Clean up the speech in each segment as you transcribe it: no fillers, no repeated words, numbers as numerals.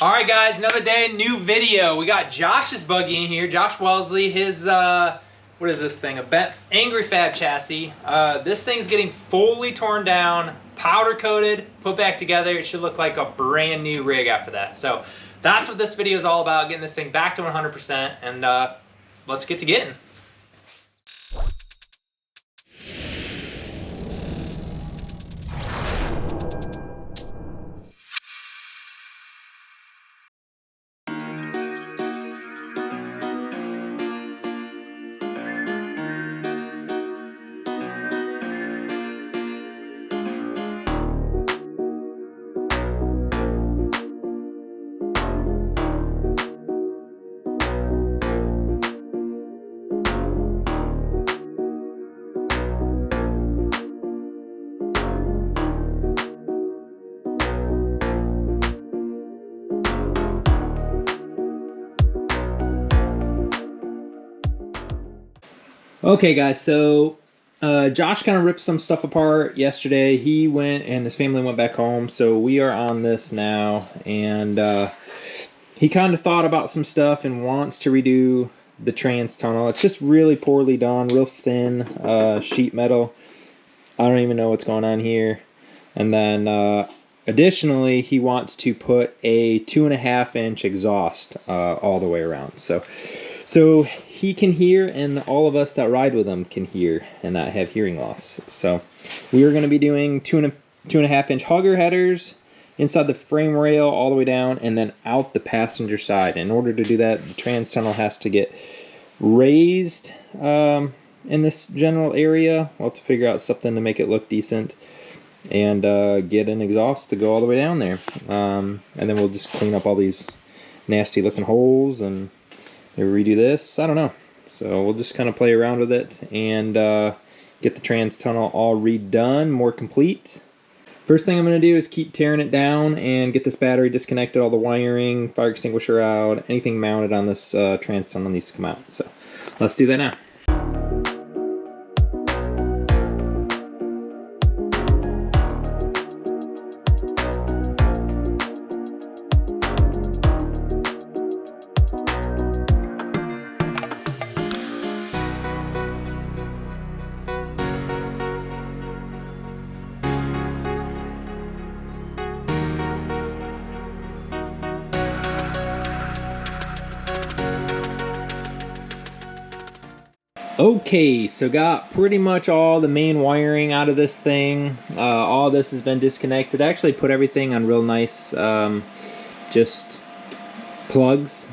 All right, guys, another day, new video. We got Josh's buggy in here, Josh Wellesley, his, what is this thing? A Angry Fab chassis. This thing's getting fully torn down, powder coated, put back together. It should look like a brand new rig after that. So that's what this video is all about, getting this thing back to 100%, and let's get to getting. Okay guys, so Josh kind of ripped some stuff apart yesterday. He went and his family went back home, so we are on this now, and he kind of thought about some stuff and wants to redo the trans tunnel. It's just really poorly done, real thin sheet metal. I don't even know what's going on here. And then additionally, he wants to put a 2.5-inch exhaust all the way around. So he can hear, and all of us that ride with him can hear and not have hearing loss. So we are going to be doing 2.5-inch hugger headers inside the frame rail all the way down and then out the passenger side. In order to do that, the trans tunnel has to get raised in this general area. We'll have to figure out something to make it look decent and get an exhaust to go all the way down there. And then we'll just clean up all these nasty looking holes and redo this. I don't know. So we'll just kind of play around with it and get the trans tunnel all redone, more complete. First thing I'm going to do is keep tearing it down and get this battery disconnected, all the wiring, fire extinguisher out, anything mounted on this trans tunnel needs to come out. So let's do that now. Okay, so got pretty much all the main wiring out of this thing. All this has been disconnected. I actually put everything on real nice, just plugs.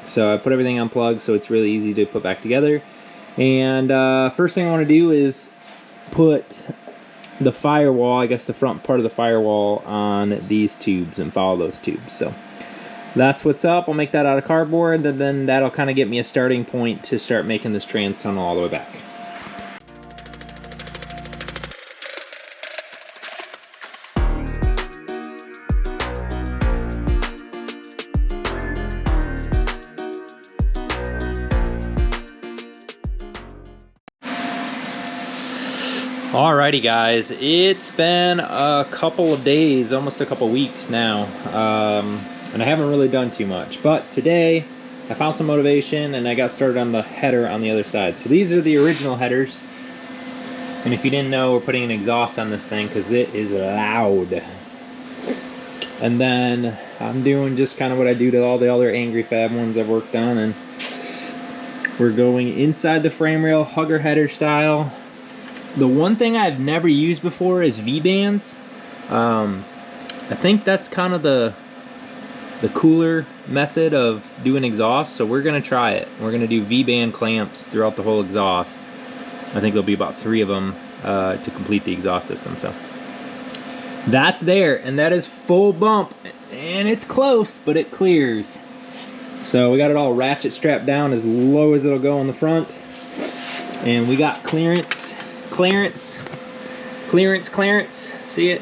So I put everything on plugs so it's really easy to put back together. And first thing I want to do is put the firewall, I guess the front part of the firewall, on these tubes and follow those tubes. So that's what's up. I'll make that out of cardboard, and then that'll kind of get me a starting point to start making this trans tunnel all the way back. Alrighty guys, it's been a couple of days, almost a couple weeks now. And I haven't really done too much, but today I found some motivation and I got started on the header on the other side. So these are the original headers, and if you didn't know, we're putting an exhaust on this thing because it is loud. And then I'm doing just kind of what I do to all the other Angry Fab ones I've worked on, and we're going inside the frame rail, hugger header style. The one thing I've never used before is V-bands. I think that's kind of the cooler method of doing exhaust, so we're gonna try it. We're gonna do V-band clamps throughout the whole exhaust. I think there'll be about 3 of them to complete the exhaust system. So that's there, and that is full bump, and it's close, but it clears. So we got it all ratchet strapped down as low as it'll go on the front, and we got clearance. See it?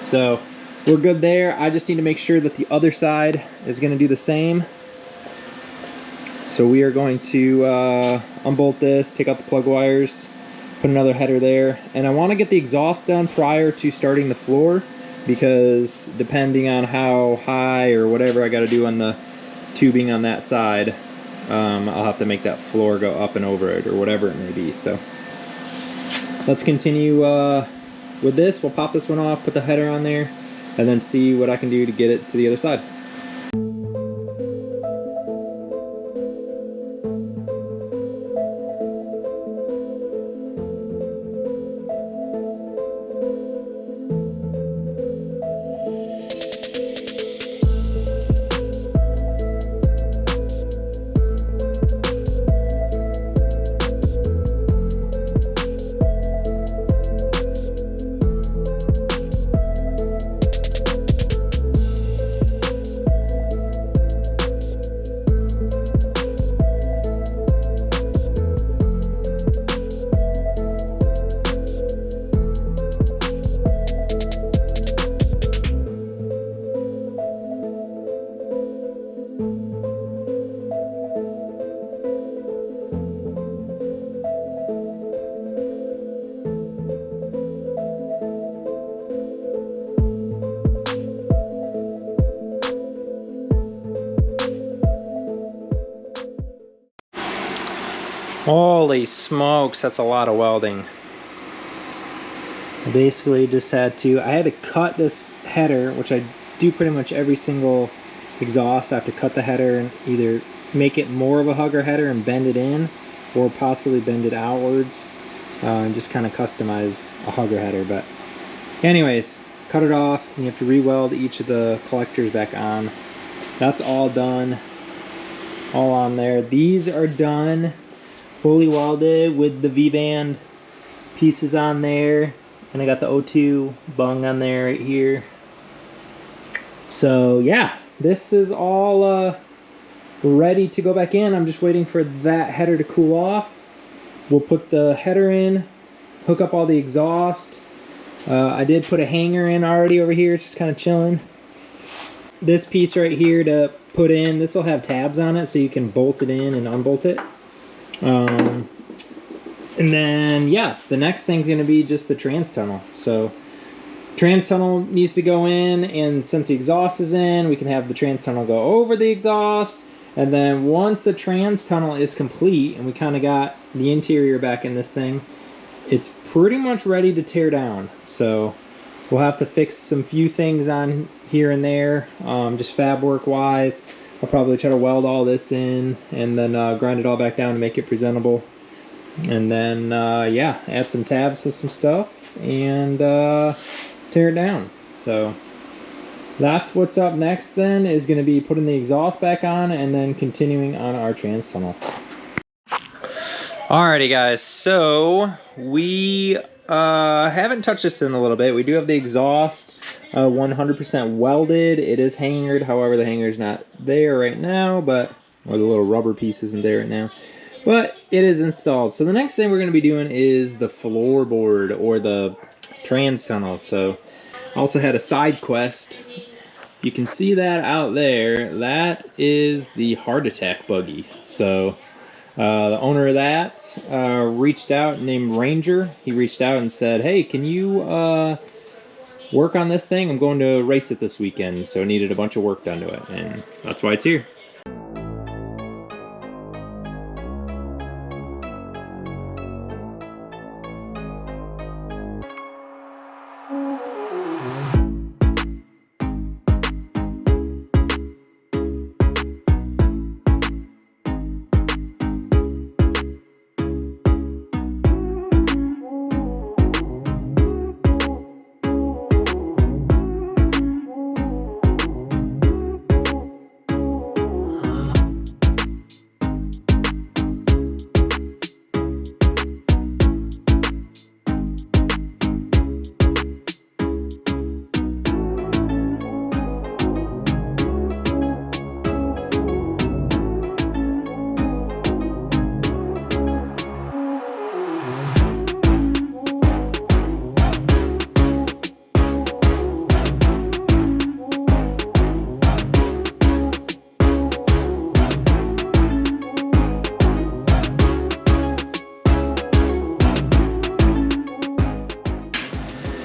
So we're good there. I just need to make sure that the other side is going to do the same. So we are going to unbolt this, take out the plug wires, put another header there, and I want to get the exhaust done prior to starting the floor. because depending on how high or whatever I got to do on the tubing on that side, I'll have to make that floor go up and over it or whatever it may be. So let's continue with this. We'll pop this one off, put the header on there, and then see what I can do to get it to the other side. Holy smokes, that's a lot of welding. I basically just had to cut this header, which I do pretty much every single exhaust. I have to cut the header and either make it more of a hugger header and bend it in, or possibly bend it outwards, and just kind of customize a hugger header. But anyways, cut it off, and you have to re-weld each of the collectors back on. That's all done, all on there. These are done, fully welded with the V-band pieces on there, and I got the O2 bung on there right here. So yeah, this is all ready to go back in. I'm just waiting for that header to cool off. We'll put the header in, hook up all the exhaust. I did put a hanger in already over here. It's just kind of chilling. This piece right here to put in, this will have tabs on it so you can bolt it in and unbolt it. And then yeah, the next thing's going to be just the trans tunnel. So trans tunnel needs to go in, and since the exhaust is in, we can have the trans tunnel go over the exhaust. And then once the trans tunnel is complete and we kind of got the interior back in this thing, it's pretty much ready to tear down. So we'll have to fix some few things on here and there, just fab work wise. I'll probably try to weld all this in and then grind it all back down to make it presentable. And then yeah, add some tabs to some stuff and tear it down. So that's what's up next then, is going to be putting the exhaust back on and then continuing on our trans tunnel. Alrighty guys, so we haven't touched this in a little bit. We do have the exhaust 100% welded. It is hangered, however the hanger's not there right now, but, or the little rubber piece isn't there right now, but it is installed. So the next thing we're going to be doing is the floorboard or the trans tunnel. So I also had a side quest. You can see that out there. That is the Heart Attack Buggy. So the owner of that reached out, named Ranger. He reached out and said, hey, can you work on this thing? I'm going to race it this weekend. So I needed a bunch of work done to it, and that's why it's here.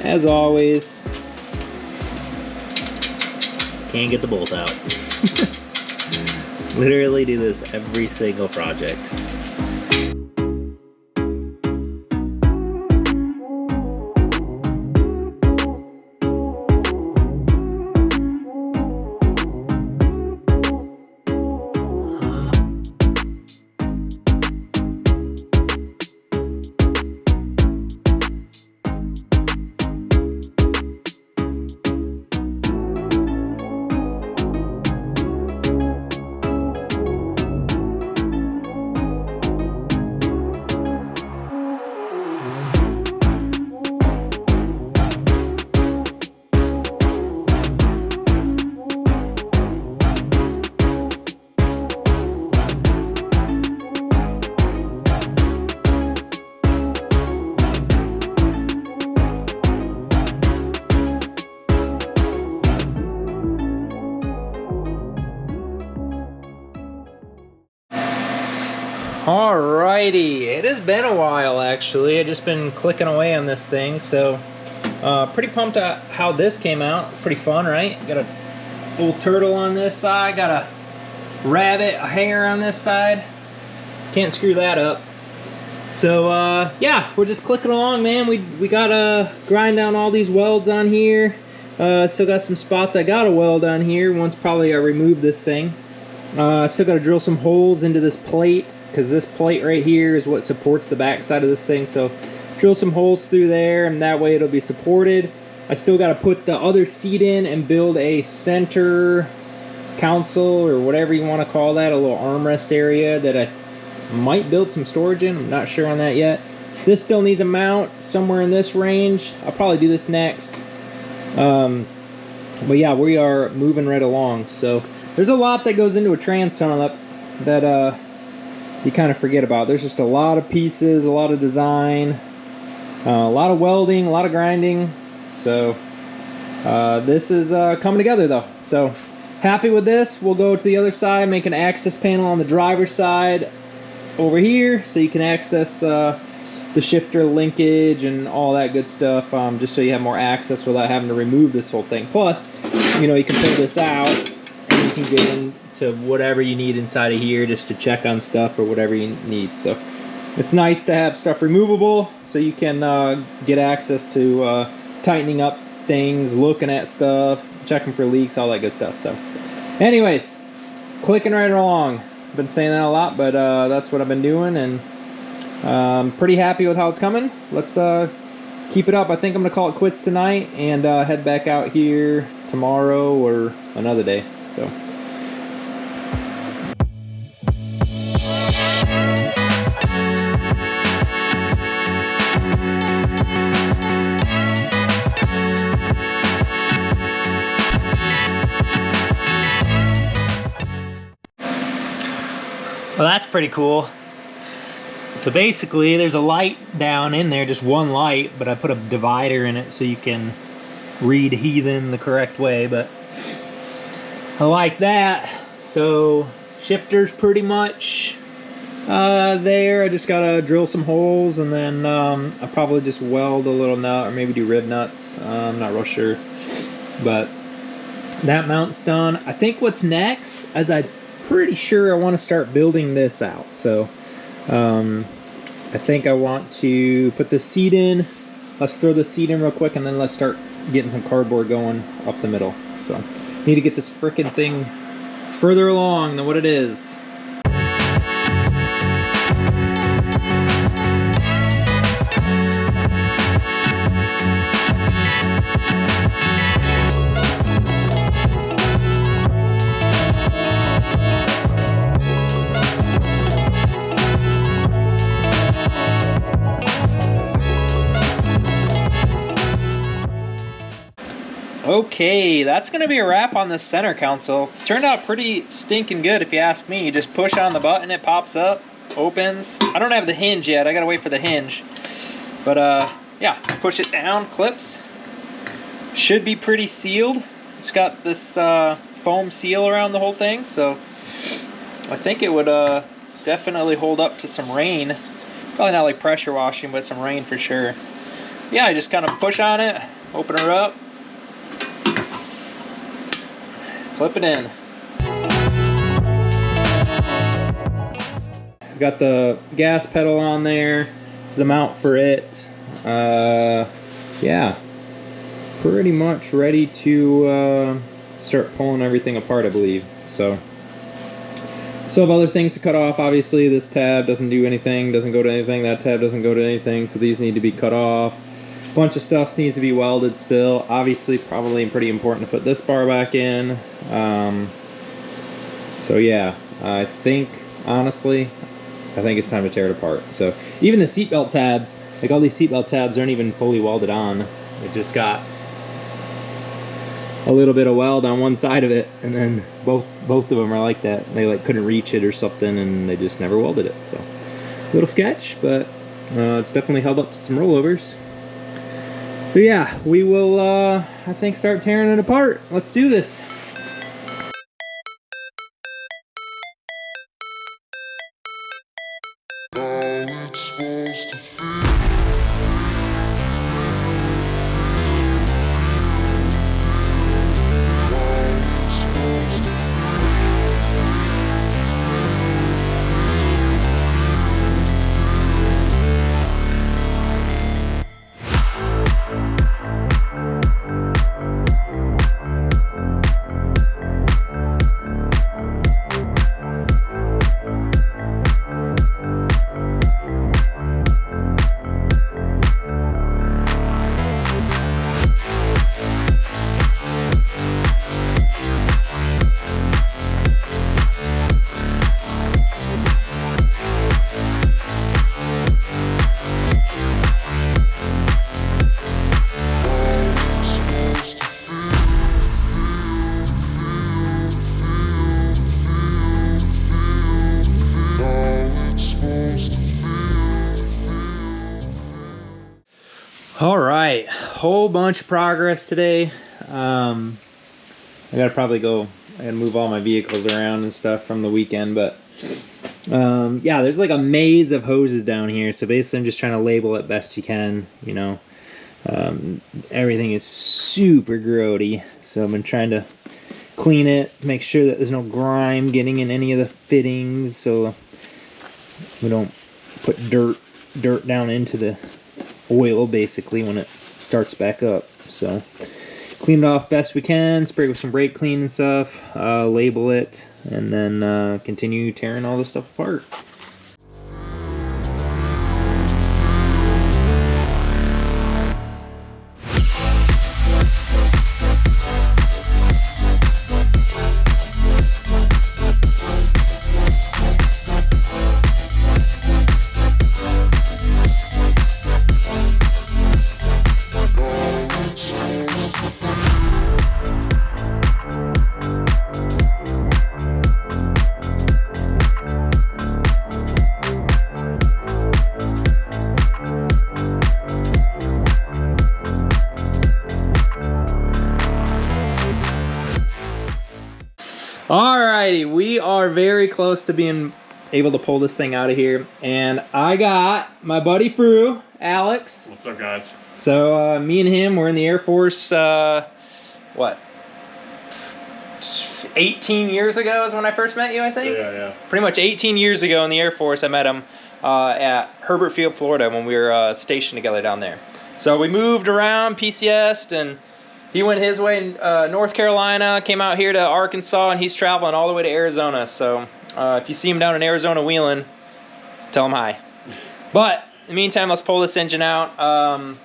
As always, Can't get the bolt out. Literally do this every single project. Alrighty, it has been a while actually. I've just been clicking away on this thing, so pretty pumped at how this came out. Pretty fun, right? Got a little turtle on this side, got a rabbit, a hare on this side. Can't screw that up. So yeah, we're just clicking along, man. We gotta grind down all these welds on here. Still got some spots I gotta weld on here once probably I remove this thing. Still gotta drill some holes into this plate, because this plate right here is what supports the back side of this thing. So drill some holes through there, and that way it'll be supported. I still got to put the other seat in and build a center console, or whatever you want to call that, a little armrest area that I might build some storage in. I'm not sure on that yet. This still needs a mount somewhere in this range. I'll probably do this next. But yeah, we are moving right along. So there's a lot that goes into a trans tunnel that you kind of forget about. There's just a lot of pieces, a lot of design, a lot of welding, a lot of grinding. So this is coming together though. So happy with this. We'll go to the other side, make an access panel on the driver's side over here, so you can access the shifter linkage and all that good stuff, just so you have more access without having to remove this whole thing. Plus, you know, you can pull this out and you can get into whatever you need inside of here just to check on stuff or whatever you need. So it's nice to have stuff removable so you can get access to tightening up things, looking at stuff, checking for leaks, all that good stuff. So anyways, clicking right along. Been saying that a lot, but that's what I've been doing, and pretty happy with how it's coming. Let's keep it up. I think I'm gonna call it quits tonight and head back out here tomorrow or another day. So well, that's pretty cool. So basically there's a light down in there, just one light, but I put a divider in it so you can read heathen the correct way, but I like that. So shifter's pretty much there. I just gotta drill some holes, and then I'll probably just weld a little nut or maybe do rib nuts. I'm not real sure, but that mount's done. I think what's next is I'm pretty sure I want to start building this out. So I think I want to put the seat in. Let's throw the seat in real quick, and then let's start getting some cardboard going up the middle. So need to get this frickin' thing further along than what it is. Okay, that's gonna be a wrap on this center console. Turned out pretty stinking good if you ask me. You just push on the button, it pops up, opens. I don't have the hinge yet, I gotta wait for the hinge. But yeah, push it down, clips. Should be pretty sealed. It's got this foam seal around the whole thing, so I think it would definitely hold up to some rain. Probably not like pressure washing, but some rain for sure. Yeah, I just kind of push on it, open her up. Flip it in. Got the gas pedal on there. It's the mount for it. Yeah, pretty much ready to start pulling everything apart, I believe. So still have other things to cut off. Obviously, this tab doesn't do anything, doesn't go to anything. That tab doesn't go to anything, so these need to be cut off. Bunch of stuff needs to be welded still. Obviously, probably pretty important to put this bar back in. So yeah, I think, honestly, I think it's time to tear it apart. So even the seatbelt tabs, like all these seatbelt tabs aren't even fully welded on. It just got a little bit of weld on one side of it, and then both of them are like that. They like couldn't reach it or something, and they just never welded it. So a little sketch, but it's definitely held up some rollovers. So yeah, we will, I think, start tearing it apart. Let's do this. All right, whole bunch of progress today. I gotta probably go and move all my vehicles around and stuff from the weekend, but yeah, there's like a maze of hoses down here. So basically I'm just trying to label it best you can, you know. Everything is super grody, so I've been trying to clean it, make sure that there's no grime getting in any of the fittings, so we don't put dirt down into the oil basically when it starts back up. So clean it off best we can, spray with some brake clean and stuff, label it, and then continue tearing all this stuff apart. Alrighty, we are very close to being able to pull this thing out of here, and I got my buddy Fru, Alex. What's up, guys? So me and him were in the Air Force, what, 18 years ago is when I first met you, I think? Yeah. Pretty much 18 years ago in the Air Force, I met him at Herbert Field, Florida, when we were stationed together down there. So we moved around, PCS'd, and he went his way in North Carolina, came out here to Arkansas, and he's traveling all the way to Arizona. So if you see him down in Arizona wheeling, tell him hi. But in the meantime, let's pull this engine out.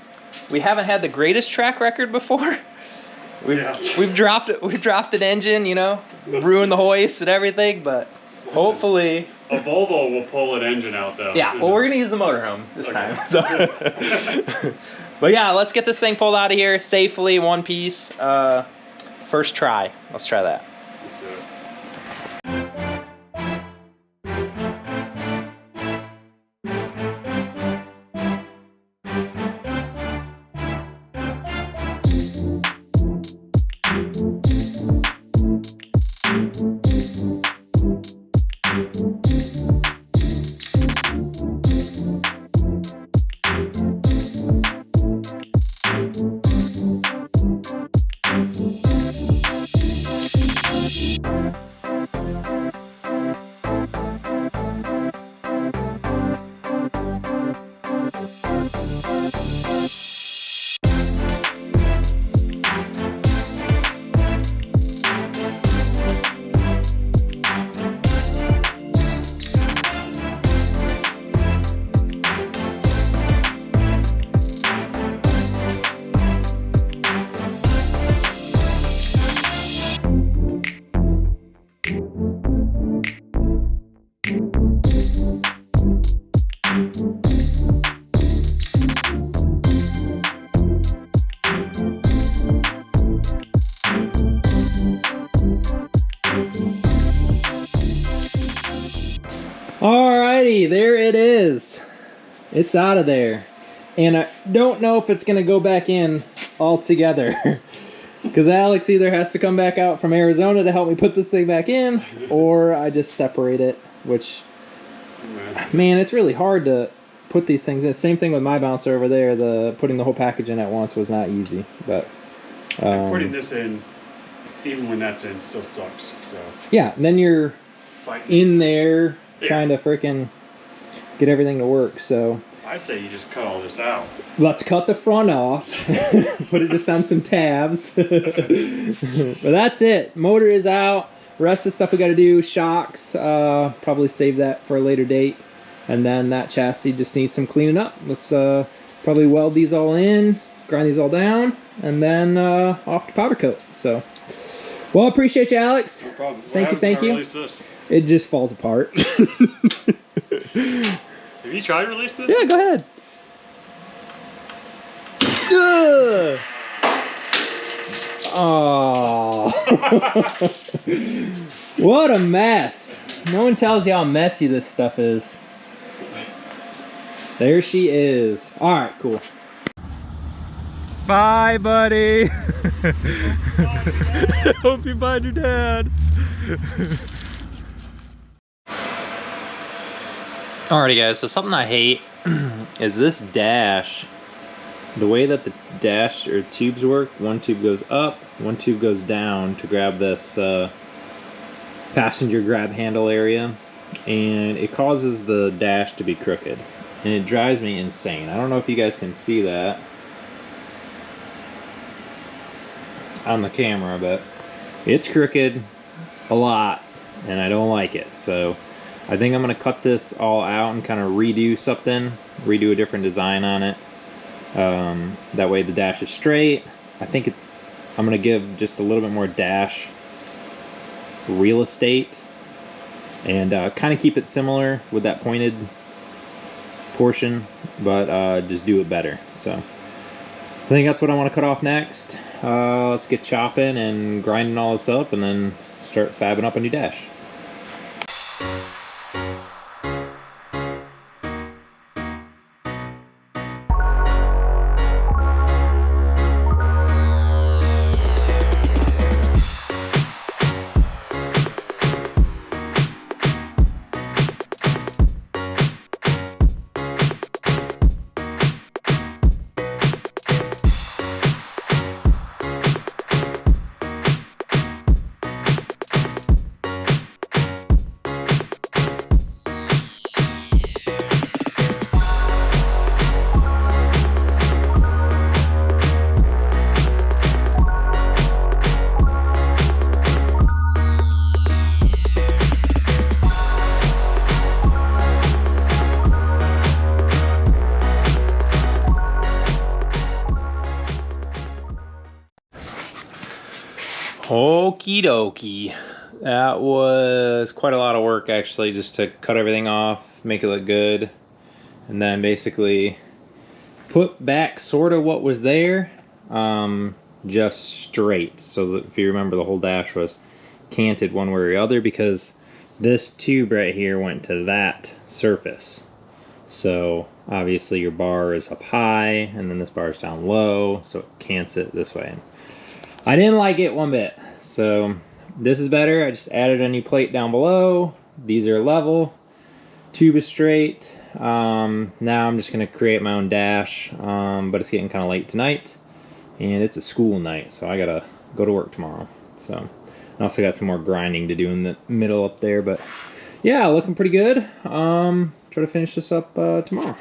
We haven't had the greatest track record before. We've dropped an engine, you know, ruined the hoist and everything, but hopefully a Volvo will pull an engine out though. Yeah, well, we're gonna use the motorhome this time. So. But yeah, let's get this thing pulled out of here safely, one piece. First try. Let's try that. Let's do it. Alrighty, there it is. It's out of there. And I don't know if it's going to go back in altogether. Because Alex either has to come back out from Arizona to help me put this thing back in, or I just separate it, which, man, it's really hard to put these things in. Same thing with my bouncer over there. Putting the whole package in at once was not easy. But putting this in, even when that's in, still sucks. So yeah, and then you're in there trying to freaking get everything to work. So I say you just cut all this out. Let's cut the front off, put it just on some tabs. But that's it. Motor is out. Rest of the stuff we got to do, shocks, probably save that for a later date. And then that chassis just needs some cleaning up. Let's probably weld these all in, grind these all down, and then off to powder coat. So, well, I appreciate you, Alex. No problem. Thank you. Release this? It just falls apart. Have you tried to release this? Yeah, go ahead. Ugh. Oh. What a mess. No one tells you how messy this stuff is. There she is. All right, cool. Bye, buddy. Hope you find your dad. Alrighty guys, so something I hate is this dash. The way that the dash or tubes work, one tube goes up, one tube goes down to grab this passenger grab handle area, and it causes the dash to be crooked, and it drives me insane. I don't know if you guys can see that on the camera, but it's crooked a lot, and I don't like it. So I think I'm going to cut this all out and kind of redo something, redo a different design on it. That way the dash is straight. I'm going to give just a little bit more dash real estate and kind of keep it similar with that pointed portion, but just do it better. So I think that's what I want to cut off next. Let's get chopping and grinding all this up and then start fabbing up a new dash. Okie dokie. That was quite a lot of work actually, just to cut everything off, make it look good, and then basically put back sort of what was there, just straight. So that if you remember, the whole dash was canted one way or the other because this tube right here went to that surface. So obviously your bar is up high and then this bar is down low, so it cants it this way. I didn't like it one bit, so this is better. I just added a new plate down below. These are level, tube is straight. Now I'm just gonna create my own dash, but it's getting kind of late tonight and it's a school night, so I gotta go to work tomorrow. So I also got some more grinding to do in the middle up there, but yeah, looking pretty good. Try to finish this up tomorrow.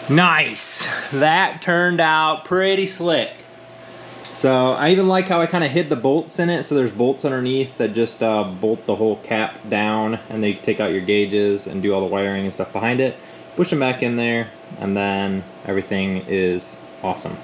Nice. That turned out pretty slick. So I even like how I kind of hid the bolts in it. So there's bolts underneath that just bolt the whole cap down, and they take out your gauges and do all the wiring and stuff behind it. Push them back in there, and then everything is awesome.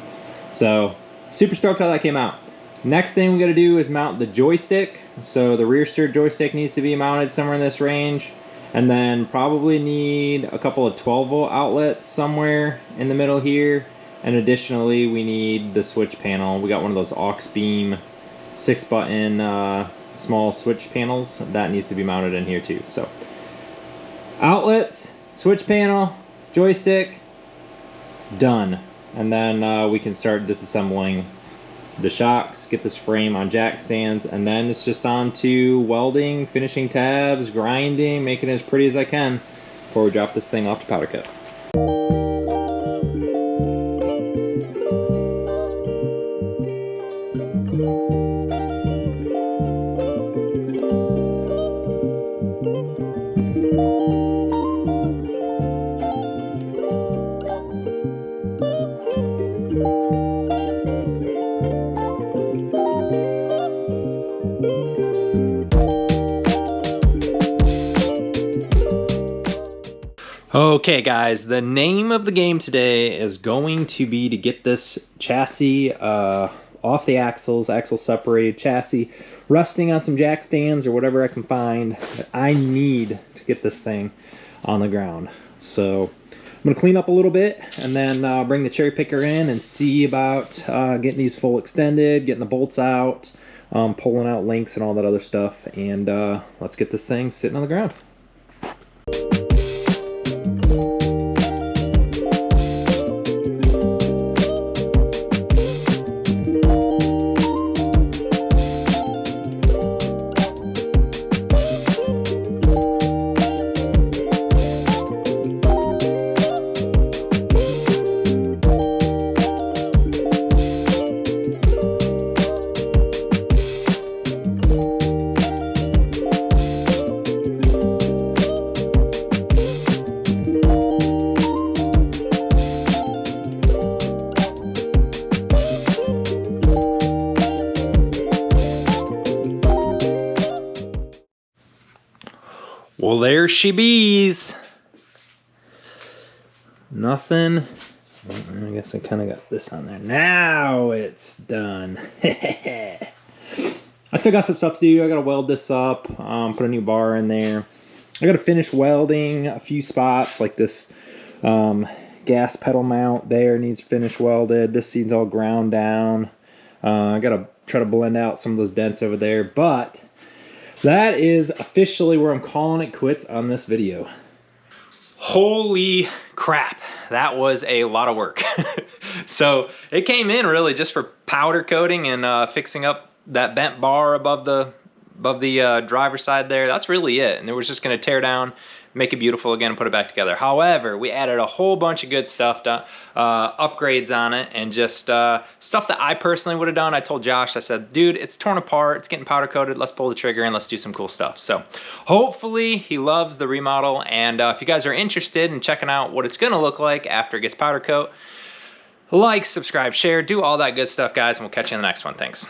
So super stoked how that came out. Next thing we got to do is mount the joystick. So the rear steer joystick needs to be mounted somewhere in this range. And then probably need a couple of 12-volt outlets somewhere in the middle here. And additionally, we need the switch panel. We got one of those aux beam 6-button small switch panels. That needs to be mounted in here too. So outlets, switch panel, joystick, done. And then we can start disassembling the shocks, get this frame on jack stands, and then it's just on to welding, finishing tabs, grinding, making it as pretty as I can before we drop this thing off to powder coat. Okay guys, the name of the game today is going to be to get this chassis off the axles, axle separated chassis, resting on some jack stands or whatever I can find. But I need to get this thing on the ground. So I'm gonna clean up a little bit and then bring the cherry picker in and see about getting these full extended, getting the bolts out, pulling out links and all that other stuff. And let's get this thing sitting on the ground. Well, there she bees. Nothing. I guess I kind of got this on there. Now it's done. I still got some stuff to do. I got to weld this up, put a new bar in there. I got to finish welding a few spots, like this gas pedal mount there needs finished welded. This seat's all ground down. I got to try to blend out some of those dents over there, but that is officially where I'm calling it quits on this video. Holy crap, that was a lot of work. So it came in really just for powder coating and fixing up that bent bar above the driver's side there. That's really it. And it was just gonna tear down, make it beautiful again, and put it back together. However, we added a whole bunch of good stuff, upgrades on it, and just stuff that I personally would have done. I told Josh, I said, dude, it's torn apart, it's getting powder coated, let's pull the trigger and let's do some cool stuff. So hopefully he loves the remodel, and if you guys are interested in checking out what it's gonna look like after it gets powder coat, like, subscribe, share, do all that good stuff, guys, and we'll catch you in the next one. Thanks.